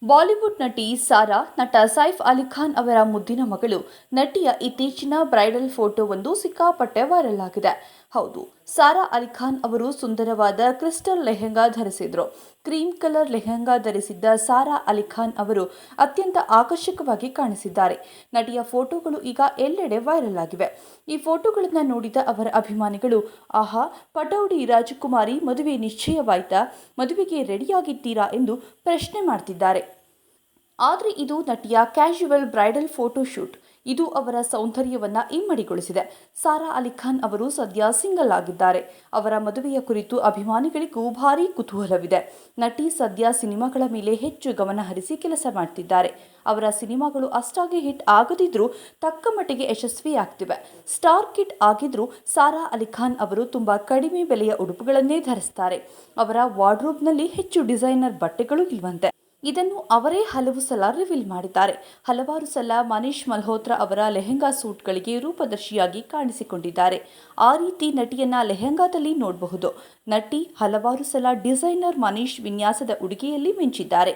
Bollywood ನಟಿ ಸಾರಾ ನಟ ಸೈಫ್ ಅಲಿ ಖಾನ್ ಅವರ ಮುದ್ದಿನ ಮಗಳು ನಟಿಯ ಇತ್ತೀಚಿನ ಬ್ರೈಡಲ್ ಫೋಟೋವೊಂದು ಸಿಕ್ಕಾಪಟ್ಟೆ ವೈರಲ್ ಆಗಿದೆ. ಹೌದು, ಸಾರಾ ಅಲಿ ಖಾನ್ ಅವರು ಸುಂದರವಾದ ಕ್ರಿಸ್ಟಲ್ ಲೆಹೆಂಗಾ ಧರಿಸಿದ್ರು. ಕ್ರೀಮ್ ಕಲರ್ ಲೆಹೆಂಗಾ ಧರಿಸಿದ್ದ ಸಾರಾ ಅಲಿ ಖಾನ್ ಅವರು ಅತ್ಯಂತ ಆಕರ್ಷಕವಾಗಿ ಕಾಣಿಸಿದ್ದಾರೆ. ನಟಿಯ ಫೋಟೋಗಳು ಈಗ ಎಲ್ಲೆಡೆ ವೈರಲ್ ಆಗಿವೆ. ಈ ಫೋಟೋಗಳನ್ನು ನೋಡಿದ ಅವರ ಅಭಿಮಾನಿಗಳು, ಆಹಾ, ಪಟೌಡಿ ರಾಜಕುಮಾರಿ ಮದುವೆ ನಿಶ್ಚಯವಾಯ್ತಾ, ಮದುವೆಗೆ ರೆಡಿಯಾಗಿದ್ದೀರಾ ಎಂದು ಪ್ರಶ್ನೆ ಮಾಡ್ತಿದ್ದಾರೆ. ಆದರೆ ಇದು ನಟಿಯ ಕ್ಯಾಶುವಲ್ ಬ್ರೈಡಲ್ ಫೋಟೋ ಶೂಟ್. ಇದು ಅವರ ಸೌಂದರ್ಯವನ್ನ ಇಮ್ಮಡಿಗೊಳಿಸಿದೆ. ಸಾರಾ ಅಲಿ ಖಾನ್ ಅವರು ಸದ್ಯ ಸಿಂಗಲ್ ಆಗಿದ್ದಾರೆ. ಅವರ ಮದುವೆಯ ಕುರಿತು ಅಭಿಮಾನಿಗಳಿಗೂ ಭಾರೀ ಕುತೂಹಲವಿದೆ. ನಟಿ ಸದ್ಯ ಸಿನಿಮಾಗಳ ಮೇಲೆ ಹೆಚ್ಚು ಗಮನ ಹರಿಸಿ ಕೆಲಸ ಮಾಡ್ತಿದ್ದಾರೆ. ಅವರ ಸಿನಿಮಾಗಳು ಅಷ್ಟಾಗಿ ಹಿಟ್ ಆಗದಿದ್ರೂ ತಕ್ಕ ಮಟ್ಟಿಗೆ ಯಶಸ್ವಿಯಾಗ್ತಿವೆ. ಸ್ಟಾರ್ ಕಿಡ್ ಆಗಿದ್ರೂ ಸಾರಾ ಅಲಿ ಖಾನ್ ಅವರು ತುಂಬಾ ಕಡಿಮೆ ಬೆಲೆಯ ಉಡುಪುಗಳನ್ನೇ ಧರಿಸ್ತಾರೆ. ಅವರ ವಾರ್ಡ್ರೋಬ್ನಲ್ಲಿ ಹೆಚ್ಚು ಡಿಸೈನರ್ ಬಟ್ಟೆಗಳು ಇಲ್ವಂತೆ. ಇದನ್ನು ಅವರೇ ಹಲವು ಸಲ ರಿವೀಲ್ ಮಾಡಿದ್ದಾರೆ. ಹಲವಾರು ಸಲ ಮನೀಶ್ ಮಲ್ಹೋತ್ರಾ ಅವರ ಲೆಹೆಂಗಾ ಸೂಟ್ಗಳಿಗೆ ರೂಪದರ್ಶಿಯಾಗಿ ಕಾಣಿಸಿಕೊಂಡಿದ್ದಾರೆ. ಆ ರೀತಿ ನಟಿಯನ್ನ ಲೆಹೆಂಗಾದಲ್ಲಿ ನೋಡಬಹುದು. ನಟಿ ಹಲವಾರು ಸಲ ಡಿಸೈನರ್ ಮನೀಶ್ ವಿನ್ಯಾಸದ ಉಡುಗೆಯಲ್ಲಿ ಮಿಂಚಿದ್ದಾರೆ.